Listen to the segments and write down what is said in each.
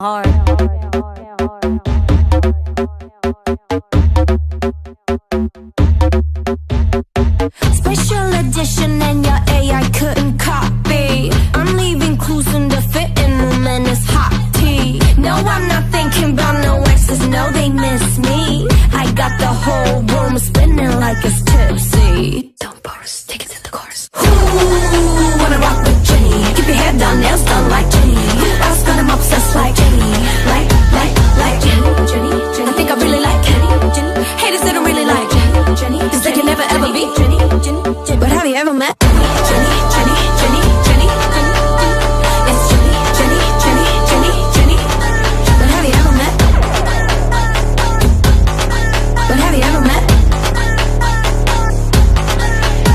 hard. Special edition and your AI couldn't copy. I'm leaving clues in the fitting room and it's hot tea. No, I'm not thinking about no exes, no, they miss me. I got the whole room spinning like it's tipsy. Don't burst, take it to the chorus. Ooh, wanna rock with Jenny. Keep your head down, nails done like Jenny. Ask God, I'm obsessed like Jenny. Like Jenny. I think I really like Jenny. Haters that don't really like Jenny. Cause they can never ever be Jenny. But have you ever met Jenny? It's Jenny. But have you ever met? But have you ever met?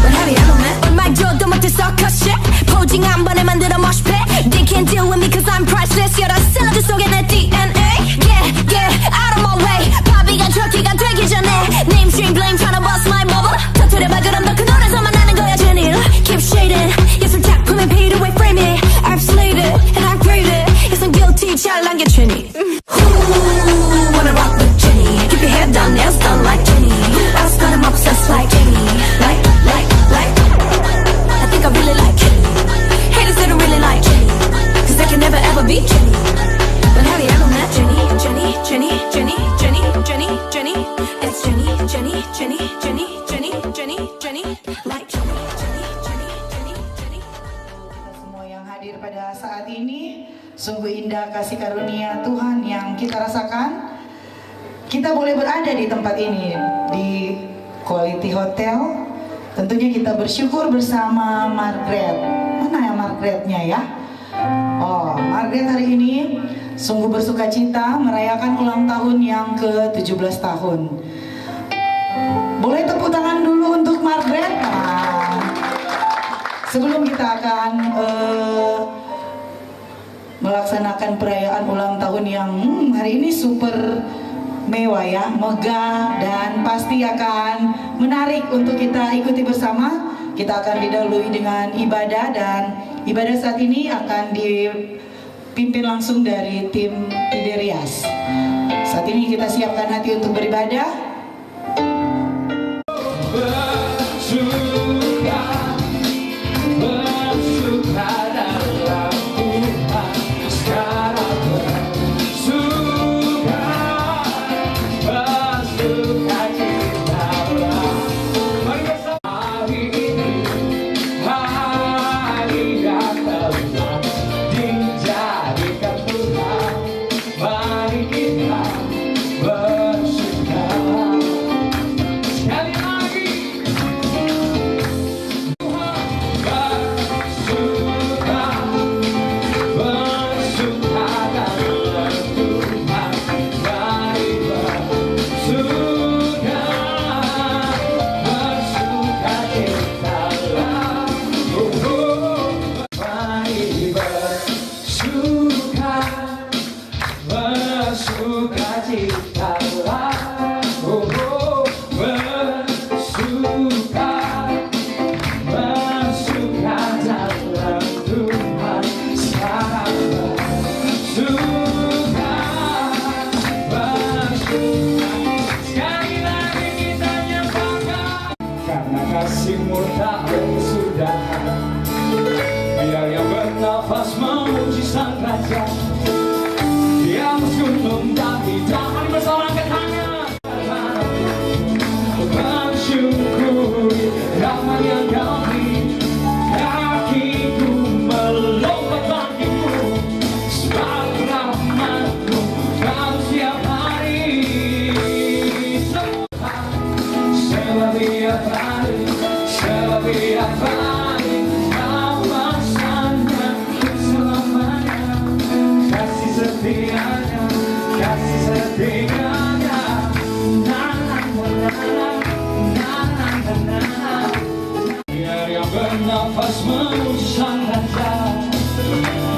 But have you ever met? 얼마 줘도 못해 circus shit. 포징 한 번에 만들어 mosh pit. They can't deal with me cause I'm priceless. You're the 샐러드 속에 내 DNA. Yeah, out of my way. 바비가 트로키가 되기 전에 Namestream blame tryna bust my bubble. 터뜨려봐 그럼 너 그 노래에서만 나는 거야 Jenny. Keep shading 예술 작품에 paid away frame it. I've slayed it and I grade it. Yes I'm guilty 잘난 게 Jenny. Ooh, wanna rock with Jenny. Keep your head down, nails done like Jenny. Ask God I'm obsessed like Jenny. Like I think I really like Jenny. Haters that don't really like Jenny. Cause they can never ever be Jenny. But have you ever met Jenny? It's Jenny. Like Jenny. Semua yang hadir pada saat ini, sungguh indah kasih karunia Tuhan yang kita rasakan. Kita boleh berada di tempat ini, di Quality Hotel. Tentunya kita bersyukur bersama Margaret. Mana ya Margaretnya ya? Oh, Margaret hari ini sungguh bersuka cita merayakan ulang tahun yang ke-17 tahun. Boleh tepuk tangan dulu untuk Margaret. Nah, sebelum kita akan melaksanakan perayaan ulang tahun yang hari ini super mewah ya, megah dan pasti akan menarik untuk kita ikuti bersama. Kita akan didahului dengan ibadah dan ibadah saat ini akan dipimpin langsung dari tim Tiderias. Saat ini kita siapkan hati untuk beribadah. Biar yang bernafas memuji sang raja di atas gunung dan tidak bersorangan hanya bersyukuri rahmat yang kau beri. Kakiku melompat bagimu sebab rahmatmu kau setiap hari. Setiap hari biar yang bernafas memuji sang raja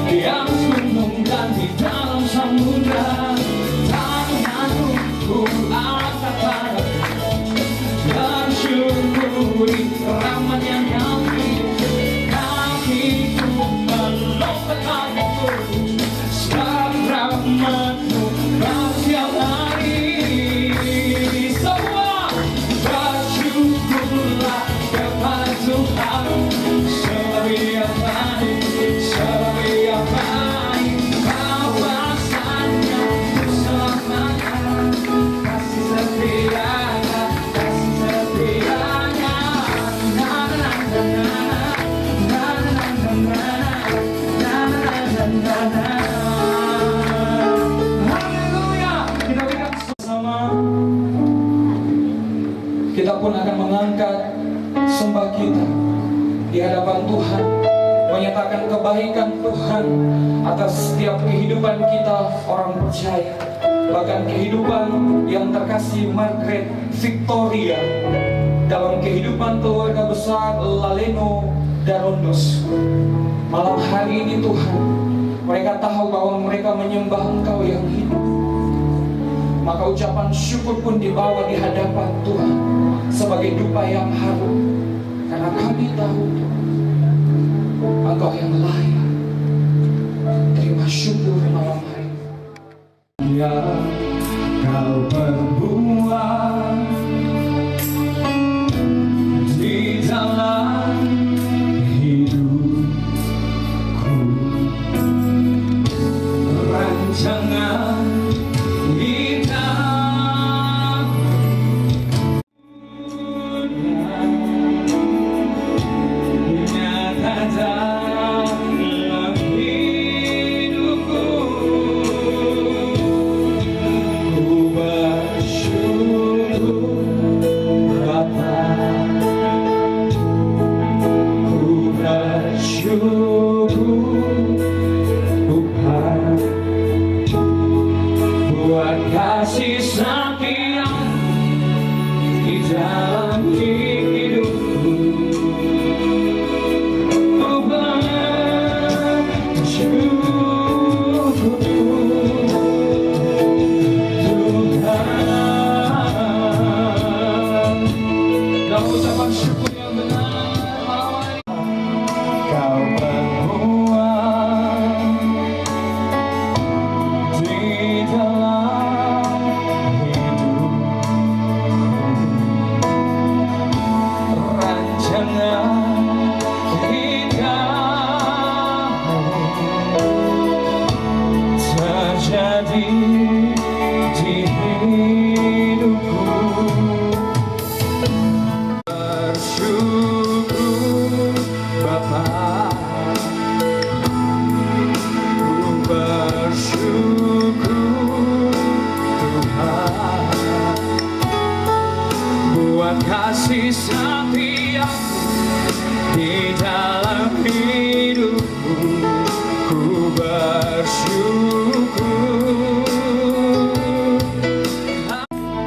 di atas gunung dan di dalam samudra. Tanganku ku angkat padamu dan syukuri rahmat yang kau beri. Kakiku melompat bagimu sebab rahmat Tuhan, menyatakan kebaikan Tuhan atas setiap kehidupan kita orang percaya. Bahkan kehidupan yang terkasih Margaret Victoria, dalam kehidupan keluarga besar Laleno Darondos. Malam hari ini Tuhan, mereka tahu bahwa mereka menyembah Engkau yang hidup. Maka ucapan syukur pun dibawa di hadapan Tuhan sebagai dupa yang harum, karena kami tahu Engkau yang layak. Terima syukur malam hari ini. Ya, Kau berbuat di dalam hidupku, rancangan kasih setia di dalam hidupku. Ku bersyukur Tuhan. Dalam ucapan syukur yang benar, Kau berbuat di dalam terjadi di hidupku. Bersyukur Bapa, ku bersyukur Tuhan, buat kasih setia di dalam hidupku. Ku bersyukur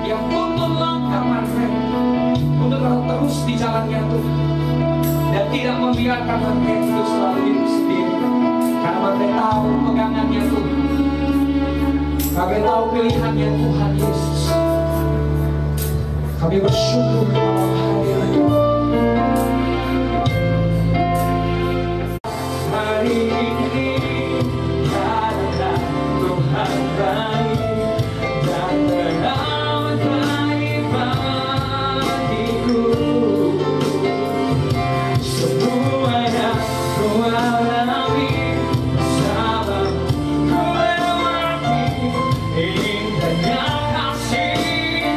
yang tuntun langkah Margaret untuk terus di jalannya Tuhan, dan tidak membiarkan Margaret untuk selalu hidup sendiri, karena Margaret tahu pegangannya Tuhan, Margaret tahu pilihannya Tuhan Yesus. Kami bersyukur malam hari ini. Hari ini karena Tuhan baik dan teramat baik bagiku. Semuanya ku alami bersamamu, ku lewati indahnya kasih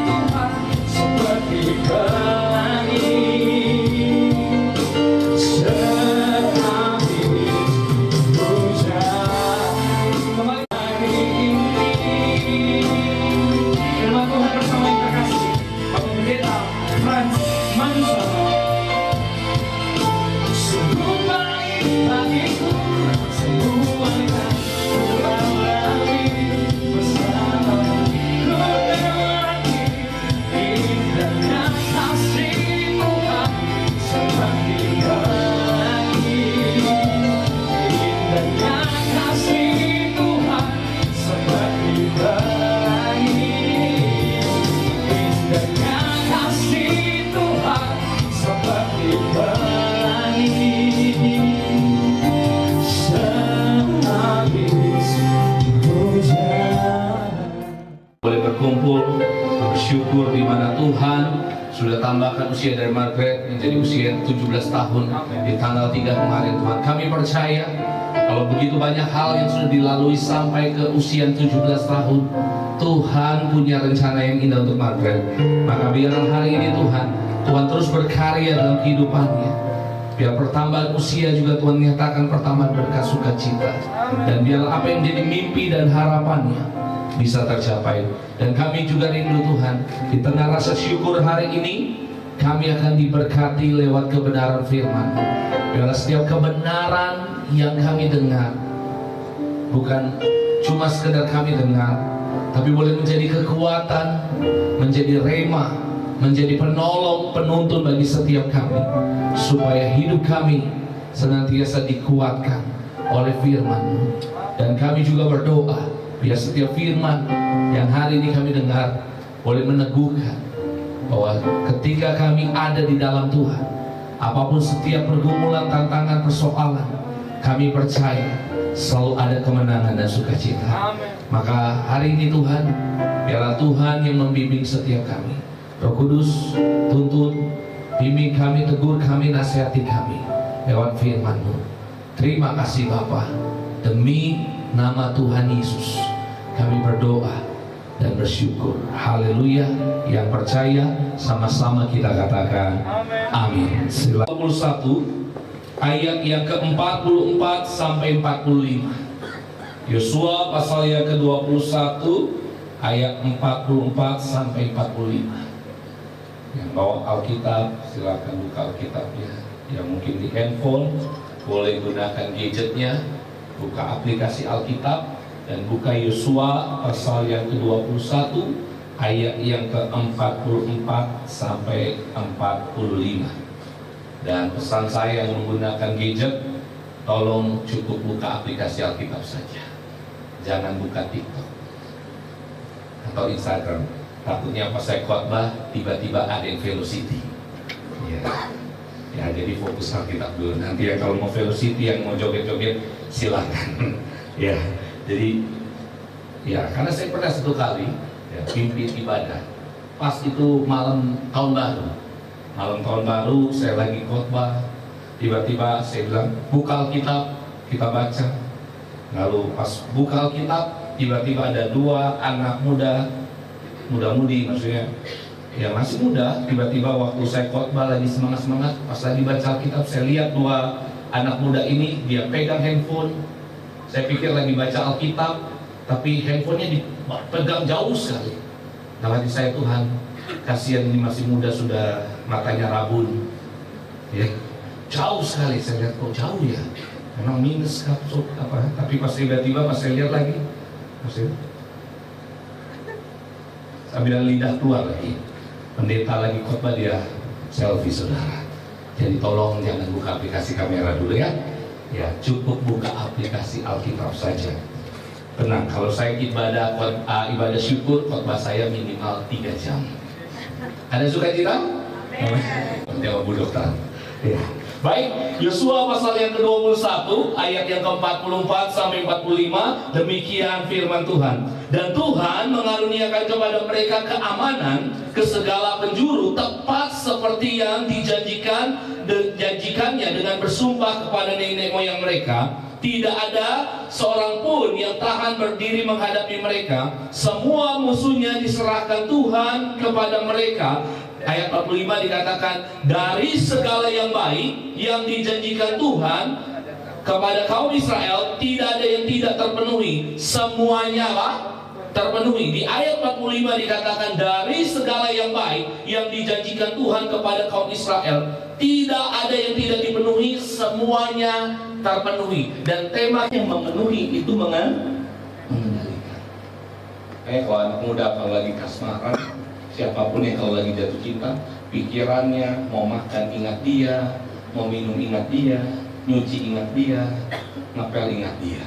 Tuhan seperti pelangi. Boleh berkumpul, bersyukur di mana Tuhan sudah tambahkan usia dari Margaret menjadi usia 17 tahun di tanggal 3 kemarin. Tuhan, kami percaya kalau begitu banyak hal yang sudah dilalui sampai ke usia 17 tahun, Tuhan punya rencana yang indah untuk Margaret. Maka biarlah hari ini Tuhan terus berkarya dalam kehidupannya. Biar pertambahan usia juga Tuhan nyatakan pertambahan berkat sukacita, dan biarlah apa yang jadi mimpi dan harapannya bisa tercapai. Dan kami juga rindu Tuhan, di tengah rasa syukur hari ini, kami akan diberkati lewat kebenaran firman. Biarlah setiap kebenaran yang kami dengar bukan cuma sekedar kami dengar, tapi boleh menjadi kekuatan, menjadi rema, menjadi penolong, penuntun bagi setiap kami, supaya hidup kami senantiasa dikuatkan oleh firman. Dan kami juga berdoa biar setiap firman yang hari ini kami dengar boleh meneguhkan bahwa ketika kami ada di dalam Tuhan, apapun setiap pergumulan, tantangan, persoalan, kami percaya selalu ada kemenangan dan sukacita. Maka hari ini Tuhan, biarlah Tuhan yang membimbing setiap kami. Roh Kudus, tuntun, bimbing kami, tegur kami, nasihati kami lewat firman-Mu. Terima kasih Bapa. Demi nama Tuhan Yesus kami berdoa dan bersyukur. Haleluya. Yang percaya sama-sama kita katakan amin. Sila 21 ayat yang ke-44 sampai 45. Yosua pasal yang ke-21 ayat 44 sampai 45. Yang bawa Alkitab silakan buka Alkitabnya. Yang mungkin di handphone boleh gunakan gadgetnya, buka aplikasi Alkitab dan buka Yosua pasal yang ke-21 ayat yang ke-44 sampai 45. Dan pesan saya yang menggunakan gadget, tolong cukup buka aplikasi Alkitab saja. Jangan buka TikTok atau Instagram. Takutnya pas saya khotbah tiba-tiba ada yang velocity. Ya, jadi fokus Alkitab dulu. Nanti ya kalau mau velocity, yang mau joget-joget silakan. Ya, jadi ya karena saya pernah satu kali ya, pimpin ibadah. Pas itu malam tahun baru. Malam tahun baru saya lagi khotbah, tiba-tiba saya bilang buka Alkitab, kita baca. Lalu pas buka Alkitab, tiba-tiba ada dua anak muda-mudi maksudnya, ya masih muda. Tiba-tiba waktu saya khotbah lagi semangat-semangat, pas lagi baca Alkitab, saya lihat dua anak muda ini, dia pegang handphone. Saya pikir lagi baca Alkitab, tapi handphonenya dipegang jauh sekali. Dalam hati saya, Tuhan, kasihan ini masih muda sudah matanya rabun, ya jauh sekali. Saya lihat kok jauh ya, memang minus apa? Tapi pas tiba-tiba pas saya lihat lagi, sambil lidah keluar lagi, pendeta lagi khotbah dia selfie saudara. Jadi tolong jangan buka aplikasi kamera dulu ya. Ya cukup buka aplikasi Alkitab saja. Tenang, kalau saya ibadah syukur, khotbah saya minimal 3 jam. Ada sukacita? Jawab Bu Dokter. Ya. Baik, Yosua pasal yang ke-21 ayat yang ke-44 sampai 45. Demikian firman Tuhan. Dan Tuhan mengaruniakan kepada mereka keamanan ke segala penjuru, tepat seperti yang dijanjikannya dengan bersumpah kepada nenek moyang mereka. Tidak ada seorang pun yang tahan berdiri menghadapi mereka. Semua musuhnya diserahkan Tuhan kepada mereka. Ayat 45 dikatakan, dari segala yang baik yang dijanjikan Tuhan kepada kaum Israel, tidak ada yang tidak terpenuhi. Semuanya terpenuhi. Di ayat 45 dikatakan, dari segala yang baik yang dijanjikan Tuhan kepada kaum Israel, tidak ada yang tidak dipenuhi, semuanya terpenuhi. Dan tema yang memenuhi itu mengendalikan. Kalau anak muda kalau lagi kasmaran, siapapun yang kalau lagi jatuh cinta, pikirannya mau makan ingat dia, mau minum ingat dia, nyuci ingat dia, ngepel ingat dia.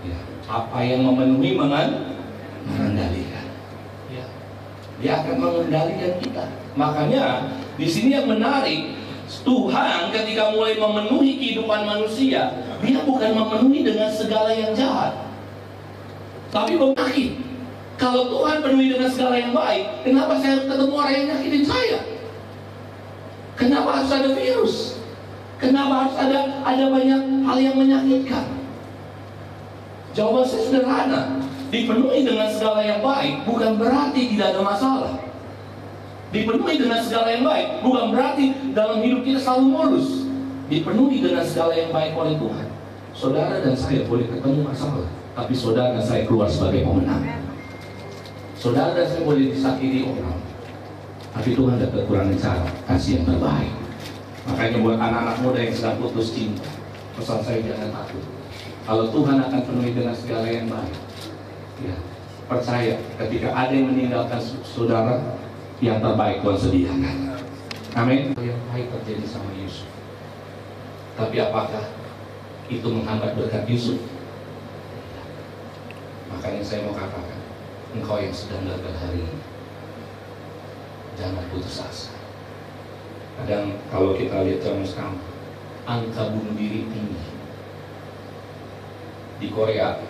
Ya. Apa yang memenuhi mengendalikan. Ya. Dia akan mengendalikan kita. Makanya di sini yang menarik, Tuhan ketika mulai memenuhi kehidupan manusia, dia bukan memenuhi dengan segala yang jahat, tapi bangkit. Kalau Tuhan penuhi dengan segala yang baik, kenapa saya ketemu orang yang nyakitin saya? Kenapa harus ada virus? Kenapa harus ada banyak hal yang menyakitkan? Jawaban saya sederhana. Dipenuhi dengan segala yang baik bukan berarti tidak ada masalah. Dipenuhi dengan segala yang baik bukan berarti dalam hidup kita selalu mulus. Dipenuhi dengan segala yang baik oleh Tuhan, saudara dan saya boleh ketemu masalah, tapi saudara dan saya keluar sebagai pemenang. Saudara dan saya boleh disakiti orang, Tapi Tuhan ada kekurangan cara kasih yang terbaik. Makanya buat anak-anak muda yang sedang putus cinta, pesan saya jangan takut. Kalau Tuhan akan penuhi dengan segala yang baik, ya, percaya ketika ada yang meninggalkan saudara, yang terbaik Tuhan sediakan. Amin. Yang baik terjadi sama Yusuf. Tapi apakah itu menghambat berkat Yusuf? Makanya saya mau katakan, engkau yang sedang gagal hari ini, jangan putus asa. Kadang kalau kita lihat zaman sekarang, angka bunuh diri tinggi. Di Korea,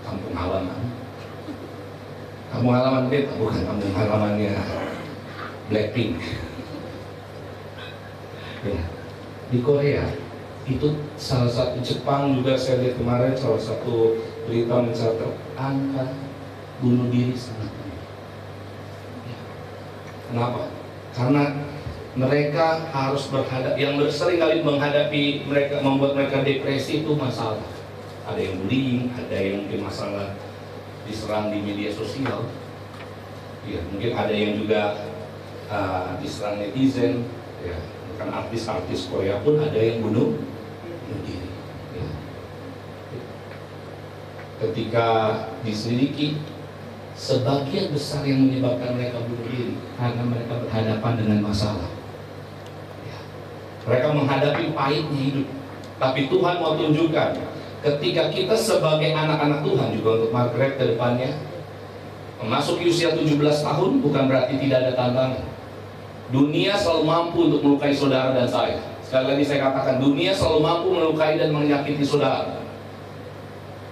kampung halaman. Kampung halaman beta, bukan kampung halamannya Blackpink. Ya. Di Korea, itu salah satu, Jepang juga saya lihat kemarin, salah satu berita mencatat angka bunuh diri sangat tinggi. Ya. Kenapa? Karena mereka harus berhadapi, yang sering kali menghadapi mereka, membuat mereka depresi itu masalah. Ada yang bullying, ada yang mungkin masalah diserang di media sosial. Ya, mungkin ada yang juga diserang netizen. Ya, bukan artis-artis Korea pun ada yang bunuh diri. Ya. Ketika diselidiki, sebagian besar yang menyebabkan mereka bunuh diri karena mereka berhadapan dengan masalah. Ya. Mereka menghadapi pahitnya hidup. Tapi Tuhan mau tunjukkan, ketika kita sebagai anak-anak Tuhan, juga untuk Margaret ke depannya, memasuki usia 17 tahun bukan berarti tidak ada tantangan. Dunia selalu mampu untuk melukai saudara dan saya. Sekali lagi saya katakan, dunia selalu mampu melukai dan menyakiti saudara.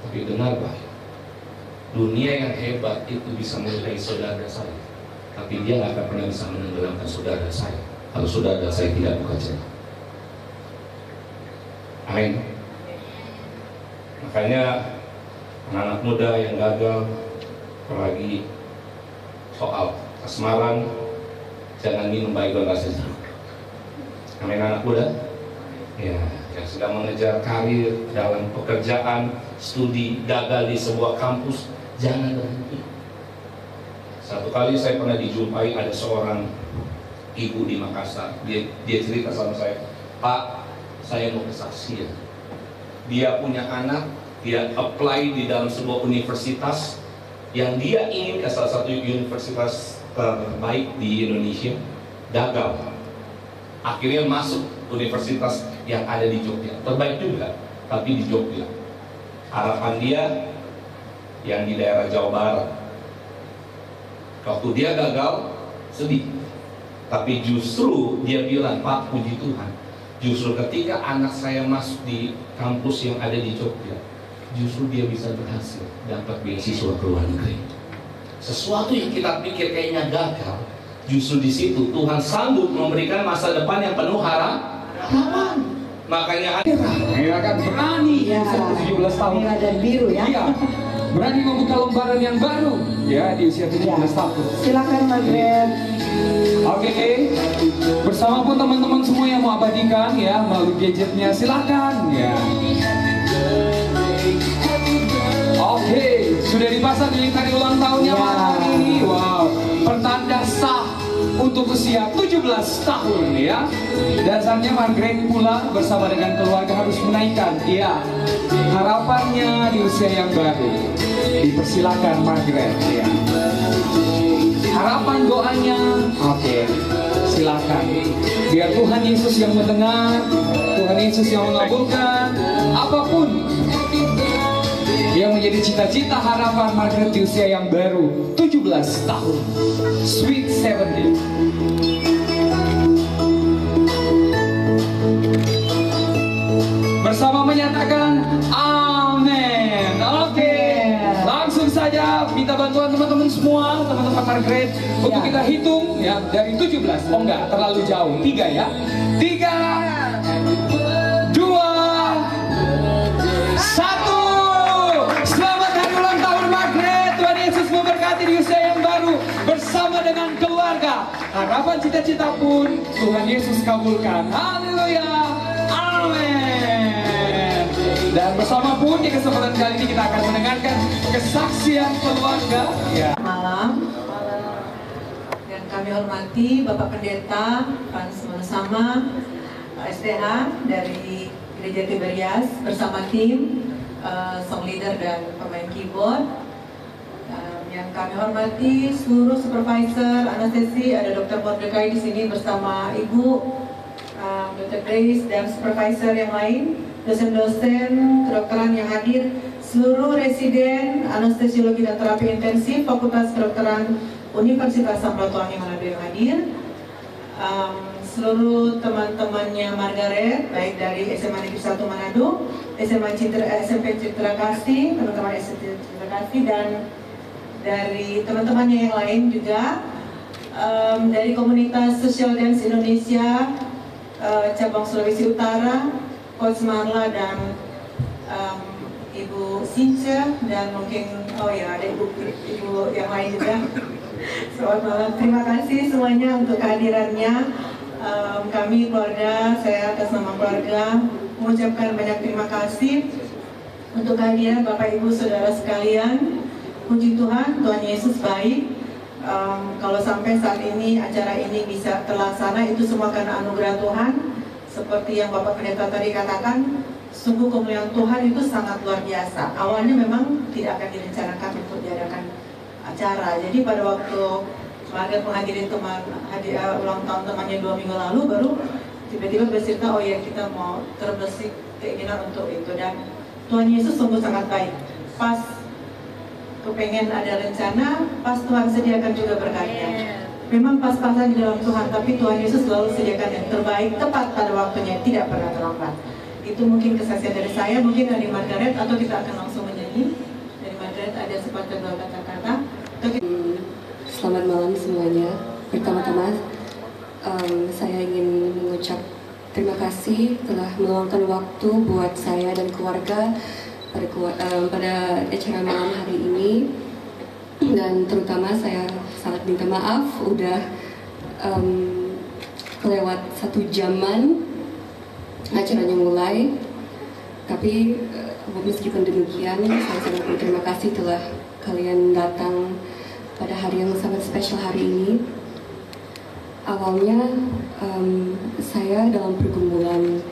Tapi dengar baik, dunia yang hebat itu bisa melukai saudara saya, tapi dia nggak akan pernah bisa menenggelamkan saudara saya kalau saudara saya tidak buka jalan. Amin. Makanya anak-anak muda yang gagal, apalagi soal kasmaran, jangan minum baygon rasa jeruk. Amin anak muda. Ya, yang sedang mengejar karir dalam pekerjaan, studi, gagal di sebuah kampus, jangan berhenti. Satu kali saya pernah dijumpai ada seorang ibu di Makassar. Dia cerita sama saya, Pak, saya mau kesaksian. Dia punya anak, dia apply di dalam sebuah universitas yang dia ingin ke salah satu universitas terbaik di Indonesia, gagal. Akhirnya masuk universitas yang ada di Jogja, terbaik juga, tapi di Jogja. Harapan dia yang di daerah Jawa Barat. Waktu dia gagal, sedih. Tapi justru dia bilang, Pak, puji Tuhan, justru ketika anak saya masuk di kampus yang ada di Jogja, justru dia bisa berhasil dapat beasiswa ke luar negeri. Sesuatu yang kita pikir kayaknya gagal, justru di situ Tuhan sanggup memberikan masa depan yang penuh harapan. Makanya Ya kan, berani Ya, 17 tahun. merah dan biru ya. Iya, berani membuka lembaran yang baru ya di usia 17 tahun. Silakan Margaret. Oke, bersama pun teman-teman semua yang mau abadikan ya melalui gadgetnya, silakan ya. Oke, sudah dipasang di hari ulang tahunnya Ya. hari ini. Wow, pertanda sah untuk usia 17 tahun ya. Dasarnya Margaret pula bersama dengan keluarga harus menaikkan ya harapannya di usia yang baru. Dipersilakan Margaret ya. Harapan doanya, oke, silakan. Biar Tuhan Yesus yang mendengar, Tuhan Yesus yang mengabulkan apapun yang menjadi cita-cita harapan Margaret di usia yang baru 17 tahun. Sweet 17. Bersama menyatakan amin. Oke, langsung saja minta bantuan teman-teman semua, teman-teman Margaret, untuk Ya. kita hitung ya dari 17. Oh enggak, terlalu jauh. 3 ya. 3 2 1. Selamat hari ulang tahun Margaret. Tuhan Yesus memberkati di usia yang baru bersama dengan keluarga. Harapan cita-cita pun Tuhan Yesus kabulkan. Haleluya. Amin. Dan bersama pun di kesempatan kali ini kita akan mendengarkan kesaksian keluarga. Ya. Malam. Dan kami hormati Bapak Pendeta Frans Manusama, SDH dari Gereja Tiberias bersama tim song leader dan pemain keyboard. Yang kami hormati seluruh supervisor anestesi, ada Dr. Mordecai di sini bersama Ibu Dr. Grace dan supervisor yang lain, dosen-dosen kedokteran yang hadir, seluruh residen anestesiologi dan terapi intensif Fakultas Kedokteran Universitas Samratulangi Manado yang hadir, seluruh teman-temannya Margaret, baik dari SMA Negeri 1 Manado, SMP Citra Kasih, teman-teman SMP Citra Kasih, dan dari teman-temannya yang lain juga, dari komunitas Social Dance Indonesia cabang Sulawesi Utara, Coach Marla dan Ibu Sinca, dan mungkin ada ibu yang lain juga. Selamat malam, terima kasih semuanya untuk kehadirannya. Kami keluarga, saya atas nama keluarga mengucapkan banyak terima kasih untuk kehadiran Bapak Ibu Saudara sekalian. Puji Tuhan, Tuhan Yesus baik. Kalau sampai saat ini acara ini bisa terlaksana, itu semua karena anugerah Tuhan. Seperti yang Bapak Pendeta tadi katakan, sungguh kemuliaan Tuhan itu sangat luar biasa. Awalnya memang tidak akan direncanakan untuk diadakan acara. Jadi pada waktu Margaret menghadiri ulang tahun temannya 2 minggu lalu, baru tiba-tiba bercerita, oh ya kita mau terbesit keinginan untuk itu. Dan Tuhan Yesus sungguh sangat baik. Pas kepengen ada rencana, pas Tuhan sediakan juga berkatnya. Memang pas-pasan di dalam Tuhan, tapi Tuhan Yesus selalu sediakan yang terbaik, tepat pada waktunya, tidak pernah terlambat. Itu mungkin kesaksian dari saya, mungkin dari Margaret, atau kita akan langsung menyanyi. Dari Margaret ada sepatah dua kata-kata. Selamat malam semuanya. Pertama-tama saya ingin mengucap terima kasih telah meluangkan waktu buat saya dan keluarga pada acara malam hari ini, dan terutama saya sangat minta maaf udah kelewat 1 jaman acaranya mulai, tapi meskipun demikian saya sangat berterima kasih telah kalian datang pada hari yang sangat spesial hari ini. Awalnya saya dalam pergumulan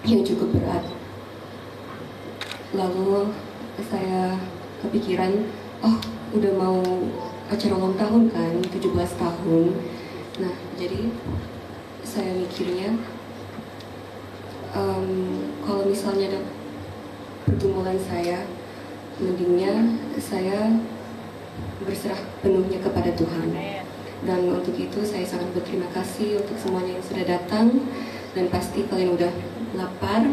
yang cukup berat. Lalu saya kepikiran, udah mau acara ulang tahun kan, 17 tahun. Nah, jadi saya mikirnya, kalau misalnya ada pergumulan saya, mendingnya saya berserah penuhnya kepada Tuhan. Dan untuk itu saya sangat berterima kasih untuk semuanya yang sudah datang, dan pasti kalian udah lapar.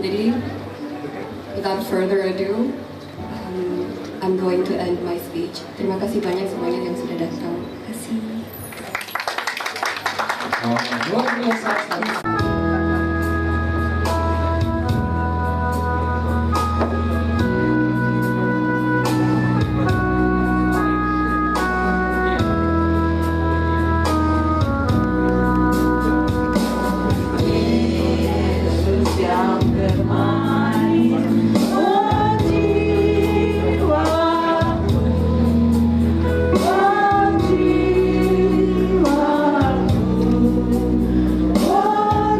Jadi, without further ado, I'm going to end my speech. Terima kasih banyak semuanya yang sudah datang. Terima kasih. Luar biasa. Oh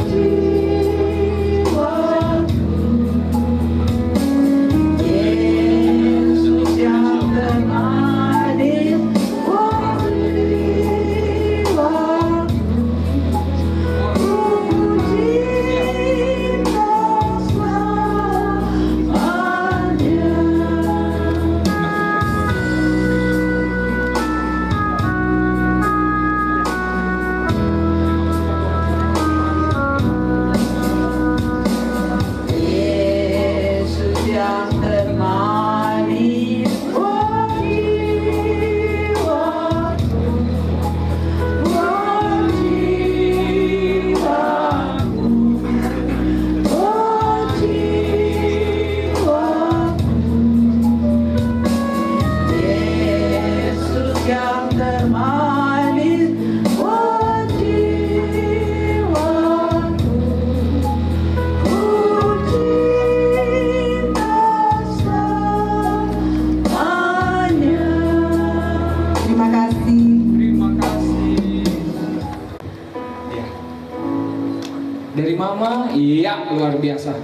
Dari mama, iya luar biasa.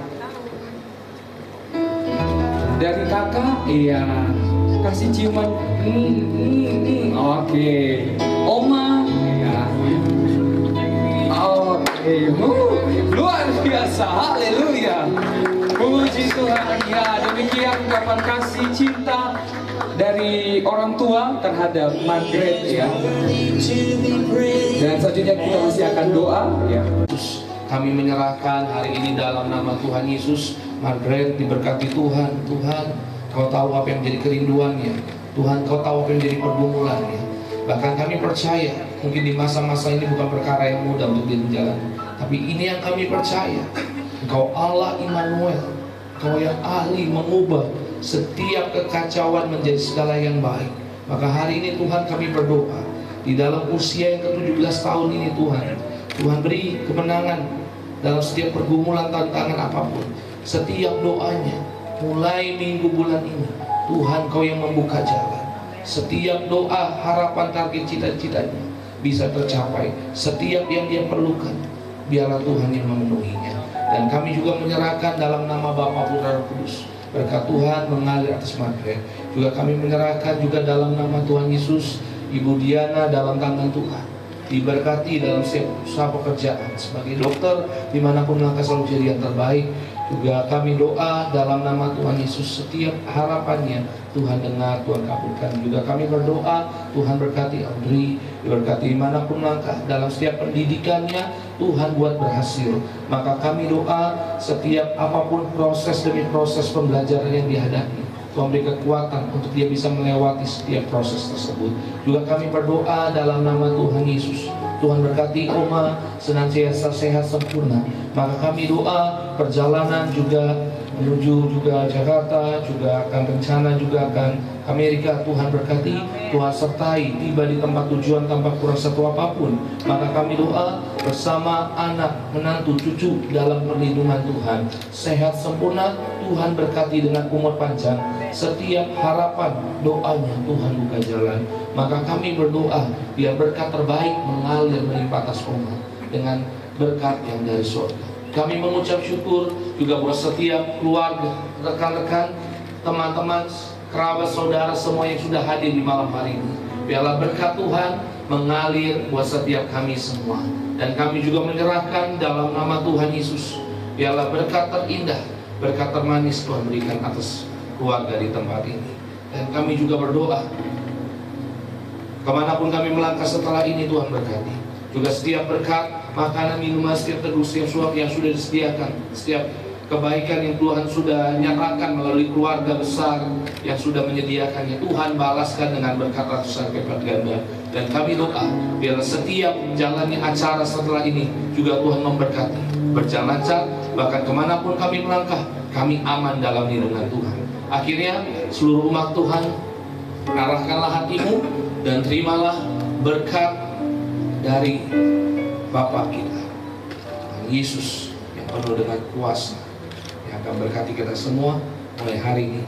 Dari kakak, iya. Kasih ciuman. Oke. Oma, iya. Oke. Luar biasa. Haleluya. Puji Tuhan. Ya, demikian ungkapan kasih cinta dari orang tua terhadap Margaret ya. Dan selanjutnya kita masih akan doa ya. Kami menyerahkan hari ini dalam nama Tuhan Yesus. Margaret diberkati Tuhan. Tuhan, Kau tahu apa yang menjadi kerinduannya. Tuhan, Kau tahu apa yang menjadi pergumulannya. Bahkan kami percaya mungkin di masa-masa ini bukan perkara yang mudah untuk dia menjalani. Tapi ini yang kami percaya. Engkau Allah Immanuel. Kau yang ahli mengubah setiap kekacauan menjadi segala yang baik. Maka hari ini Tuhan kami berdoa, di dalam usia yang ke-17 tahun ini Tuhan, Tuhan beri kemenangan dalam setiap pergumulan, tantangan apapun. Setiap doanya mulai minggu bulan ini, Tuhan Kau yang membuka jalan. Setiap doa, harapan, target, cita-citanya bisa tercapai. Setiap yang dia perlukan, biarlah Tuhan yang memenuhinya. Dan kami juga menyerahkan dalam nama Bapa, Putra, Roh Kudus, berkat Tuhan mengalir atas Margaret. Juga kami menyerahkan juga dalam nama Tuhan Yesus, Ibu Diana dalam tangan Tuhan. Diberkati dalam setiap usaha pekerjaan sebagai dokter, dimanapun langkah selalu jadi yang terbaik. Juga kami doa dalam nama Tuhan Yesus, setiap harapannya Tuhan dengar, Tuhan kabulkan. Juga kami berdoa Tuhan berkati Audrey, diberkati dimanapun langkah dalam setiap pendidikannya, Tuhan buat berhasil. Maka kami doa setiap apapun proses demi proses pembelajaran yang dihadapi, Tuhan beri kekuatan untuk dia bisa melewati setiap proses tersebut. Juga kami berdoa dalam nama Tuhan Yesus, Tuhan berkati Oma senantiasa sehat sempurna. Maka kami doa perjalanan juga menuju juga Jakarta, juga akan rencana juga akan Amerika, Tuhan berkati, Tuhan sertai, tiba di tempat tujuan tanpa kurang satu apapun. Maka kami doa bersama anak, menantu, cucu dalam perlindungan Tuhan, sehat sempurna, Tuhan berkati dengan umur panjang. Setiap harapan doanya Tuhan buka jalan. Maka kami berdoa biar berkat terbaik mengalir melimpah atas umat dengan berkat yang dari surga. Kami mengucap syukur juga buat setiap keluarga, rekan-rekan, teman-teman, kerabat, saudara semua yang sudah hadir di malam hari ini. Biarlah berkat Tuhan mengalir buat setiap kami semua. Dan kami juga menyerahkan dalam nama Tuhan Yesus, biarlah berkat terindah, berkat termanis Tuhan berikan atas keluarga di tempat ini. Dan kami juga berdoa, kemanapun kami melangkah setelah ini Tuhan berkati. Juga setiap berkat, makanan, minuman, setiap teduh, setiap suap yang sudah disediakan, setiap kebaikan yang Tuhan sudah nyatakan melalui keluarga besar yang sudah menyediakannya, Tuhan balaskan dengan berkat ratusan lipat ganda. Dan kami doa biar setiap jalannya acara setelah ini juga Tuhan memberkati, berjalan lancar, bahkan kemanapun kami melangkah, kami aman dalam lindungan Tuhan. Akhirnya seluruh umat Tuhan, arahkanlah hatimu dan terimalah berkat dari Bapa kita, Tuhan Yesus yang penuh dengan kuasa, yang akan berkati kita semua mulai hari ini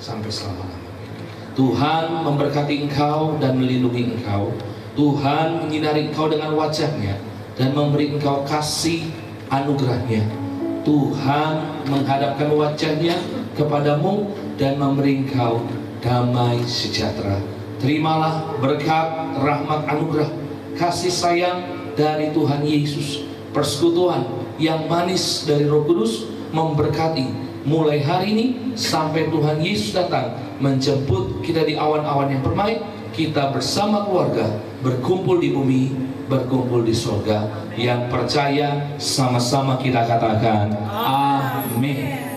sampai selama-lamanya. Tuhan memberkati engkau dan melindungi engkau. Tuhan menyinari engkau dengan wajah-Nya dan memberi engkau kasih anugerah-Nya. Tuhan menghadapkan wajah-Nya kepadamu dan memberi engkau damai sejahtera. Terimalah berkat, rahmat, anugerah, kasih sayang dari Tuhan Yesus, persekutuan yang manis dari Roh Kudus memberkati mulai hari ini sampai Tuhan Yesus datang menjemput kita di awan-awan yang permai. Kita bersama keluarga berkumpul di bumi, berkumpul di surga. Yang percaya sama-sama kita katakan amin.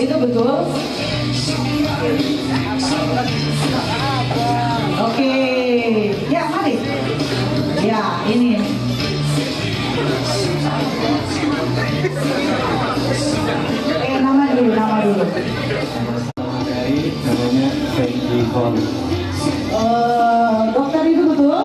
Itu betul? Oke, ya mari. Ya, ini. Nama dulu. Namanya Peggy Hall. Dokter itu betul?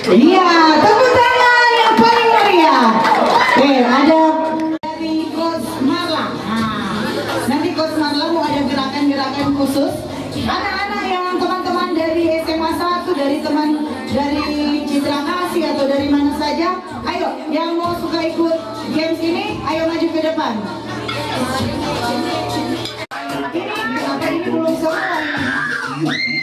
Iya, tepuk tangan yang paling meriah. Oke, ada dari Coach Marla. Nah, nanti Coach Marla mau ada gerakan-gerakan khusus. Anak-anak yang teman-teman dari SMA 1, dari teman dari Citra Kasih atau dari mana saja, ayo yang mau suka ikut games ini, ayo maju ke depan. Ini belum semua ini.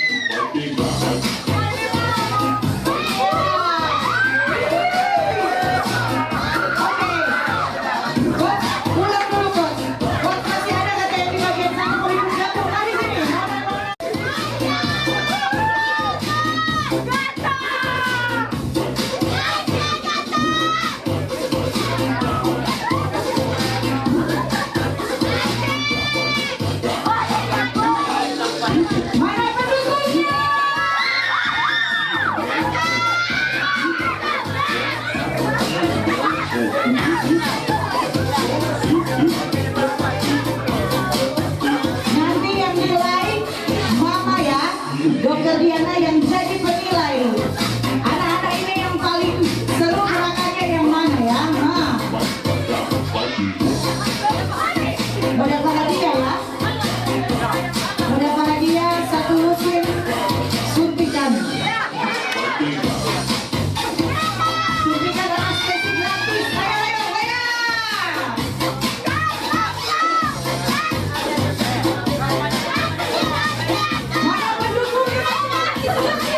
Dokter Diana yang jadi penilai. Anak-anak ini yang paling seru gerakannya yang mana ya? Nah. Mendapat hadiah ya. Mendapat hadiah 1 mesin suntikan. Suntikan anestesi gratis. Ayo. Mana pendukungnya?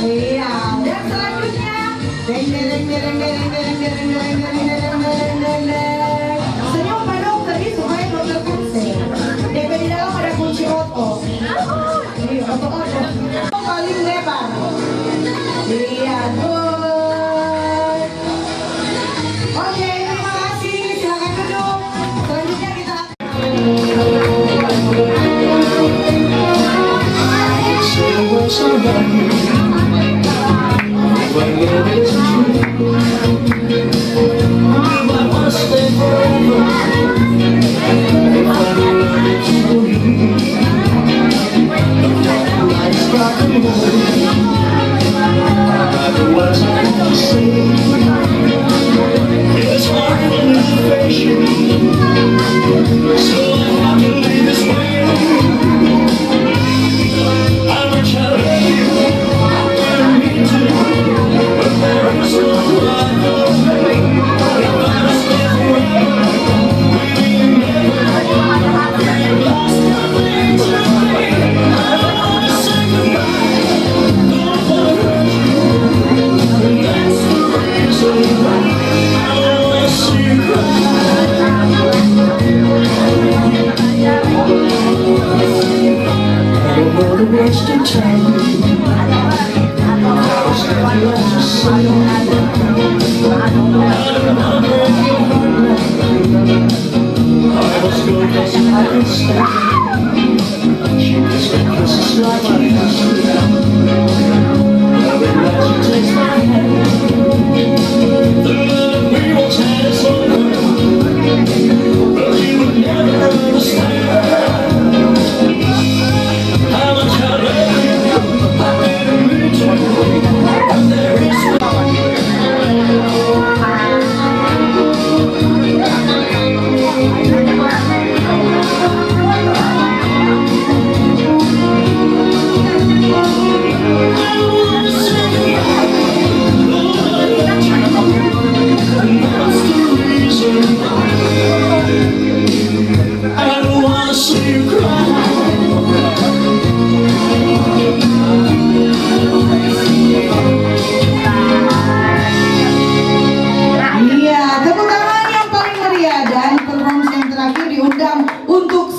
Iya, dan selanjutnya deng deng deng deng deng deng deng deng deng deng deng deng deng. Senyum Pak Dokter itu supaya dokter kunci. DP di dalam ada kunci oto. Iya, oto-oto. Paling lebar. Iya, good. Oke, terima kasih. Silakan duduk. Selanjutnya kita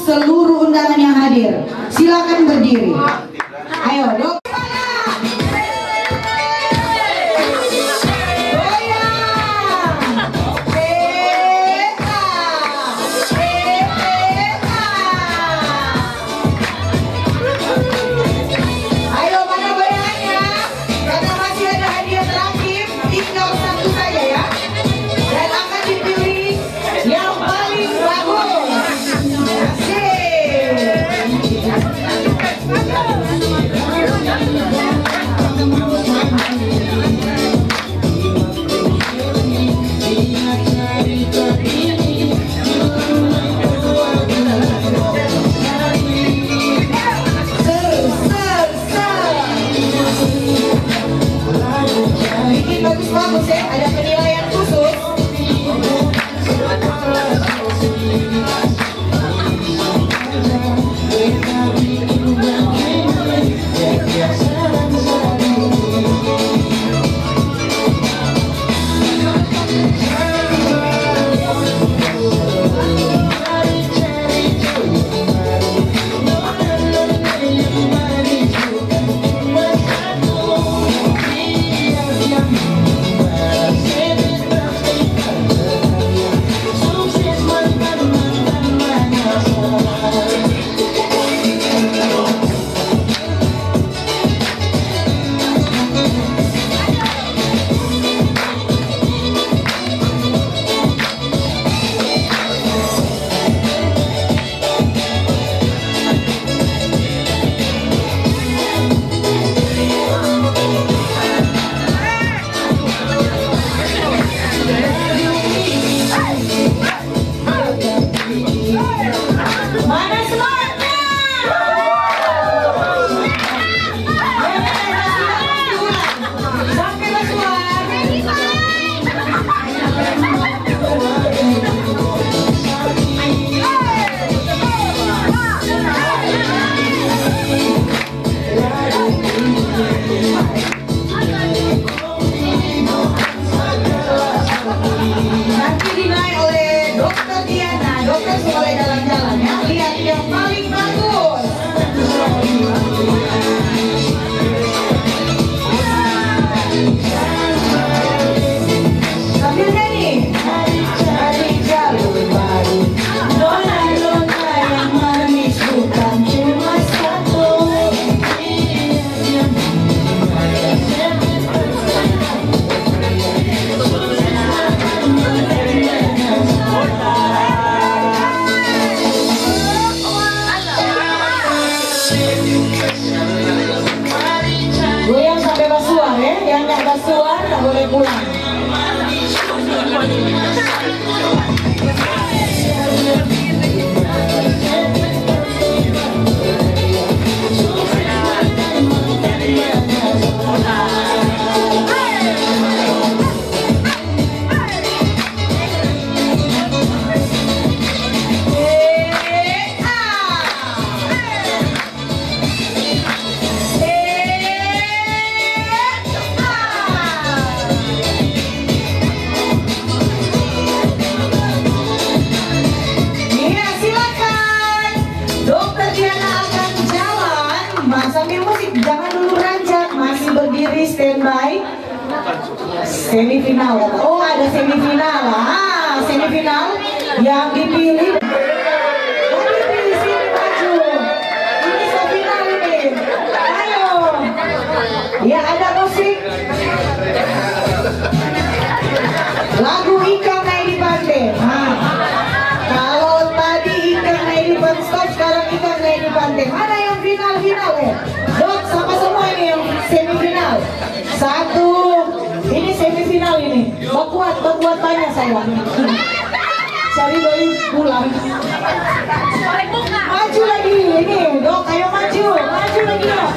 seluruh undangan yang hadir. Silakan berdiri. Ayo, Dok. Ayo, mana bayangannya? Karena masih ada hadiah terakhir, tinggal satu saja ya. Dan akan dipilih yang paling bagus. Ini bagus-bagus ya, ada penilaian khusus. Yang nggak basuhan nggak boleh pulang. Standby semifinal. Oh, ada semifinal. Semifinal yang dipilih. Dipilih sini maju. Ini semifinal ini. Ayo. Ya, ada musik. Lagu Ikan Naik di Pantai. Kalau tadi Ikan Naik di Pantai stop, sekarang Ikan Naik di Pantai. Mana yang final ya? Dok, sama semua ini yang semifinal. Satu, ini semifinal ini. Bakuat tanya saya. Cari doi pulang. Maju lagi, ini dok, ayo maju lagi dok.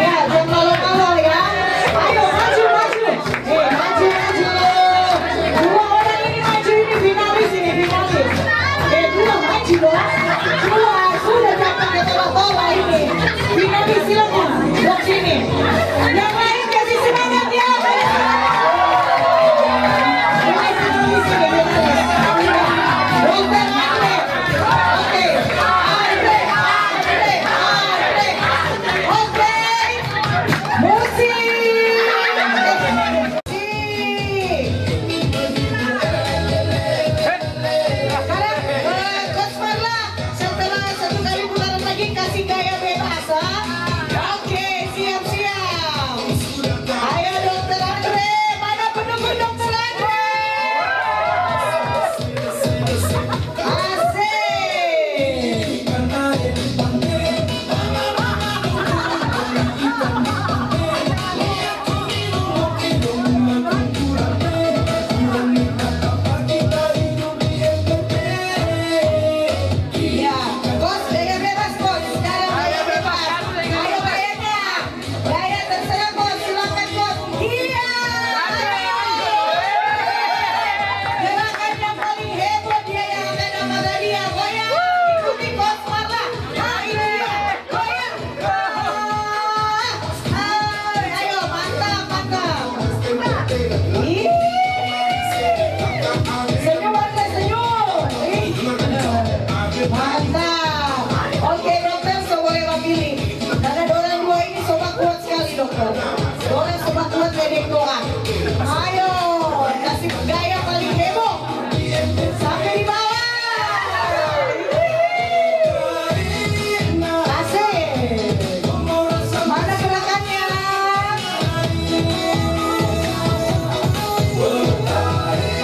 Ya, jangan kalau ya. Ayo maju. Maju. Dua orang ini maju, ini finalis. Dua maju dong. Dua, sudah jangan ketawa-tawa ini. Finalis silakan, dok sini. Yang lain kasih semangat ya. Ayo, kasih gaya paling heboh sampai di bawah. Asik. Mana gerakannya?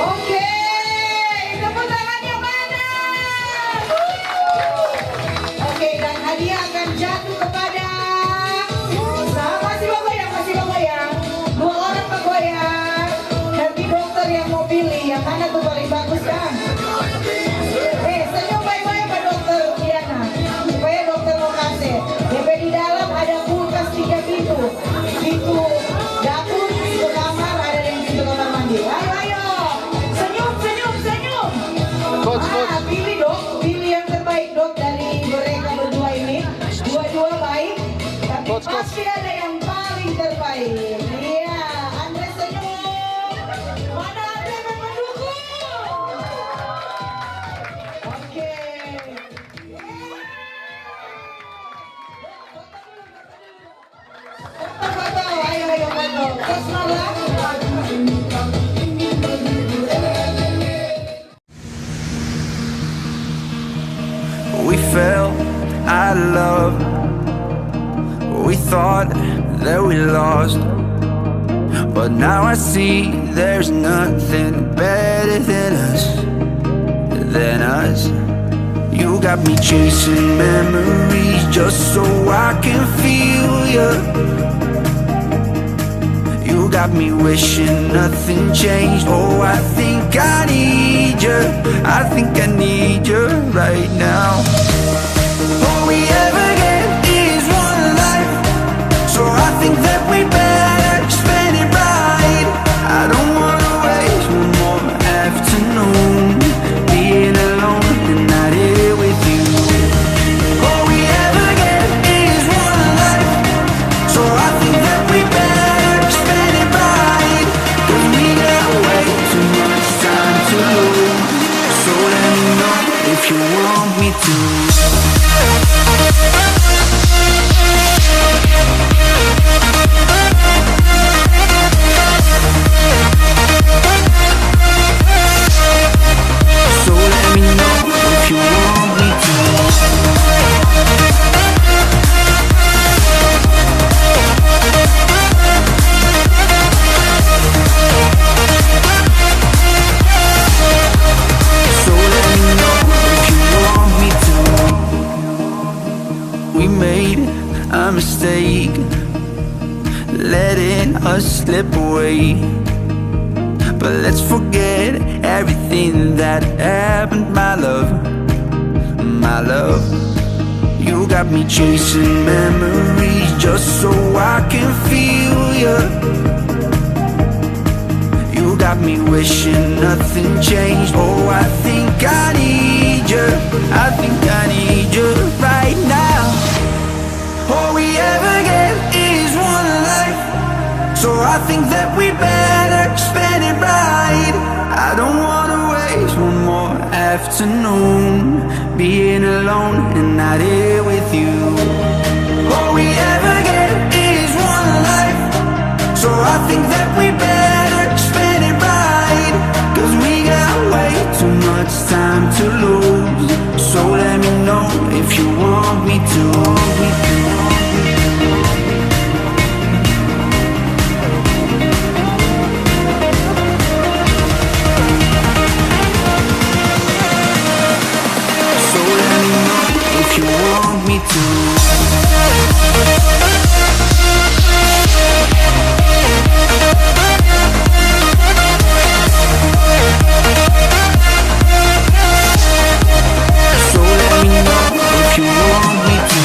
Oke, tepuk tangannya mana? Oke, dan hadiah akan jatuh kepada masih bagoyang. Dua orang bagoyang. Nanti dokter yang mau pilih yang mana tuh paling bagus kan? Senyum baik-baik Pak Dokter Diana, supaya dokter mau kasih. DP di dalam ada kulkas 3 pintu. Pintu dapur, pintu kamar, ada yang pintu kamar mandi. Ayo. Senyum. Pilih dok, pilih yang terbaik dok dari mereka berdua ini. Dua-dua baik, tapi pasti ada yang paling terbaik. Iya, Andre senyum. Mana Andre yang mendukung? Oke. Foto, ayo foto. Terus malah. We fell out of love. We thought that we lost, but now I see there's nothing better than us. You got me chasing memories just so I can feel you. You got me wishing nothing changed. Oh, I think I need you, I think I need you right now. All we ever get is one life, so I think that we better spend it right. I don't wanna waste one more afternoon being alone and not here with you. All we ever get is one life, so I think that we better spend it right. 'Cause we got way too much time to lose. So let me know if you want me to. So let me know if you want me to. So let me know if you want me to. We made a mistake, letting us slip away. But let's forget everything that happened, my love, my love. You got me chasing memories just so I can feel you. You got me wishing nothing changed. Oh, I think I need you, I think I need you right now. All we ever get is one life, so I think that we better spend it right. I don't wanna waste one more afternoon being alone and not here with you. All we ever get is one life, so I think that we better spend it right. 'Cause we got way too much time to lose. So let me know if you want me to. If you want me to. So let me know if you want me to.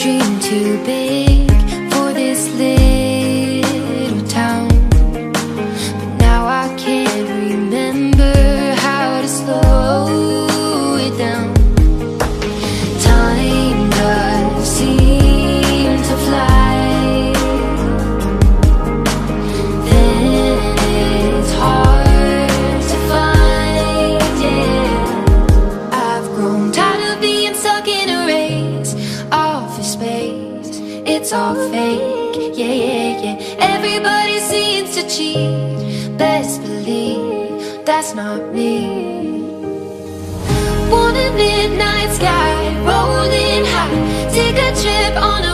Dream to too big for this little town. But now I can't remember how to slow it down. Time does seem to fly, then it's hard to find, yeah. I've grown tired of being stuck in a race, office space, it's all fake, yeah, yeah, yeah. Everybody seems to cheat, best believe that's not me. Want a midnight sky, rolling high, take a trip on a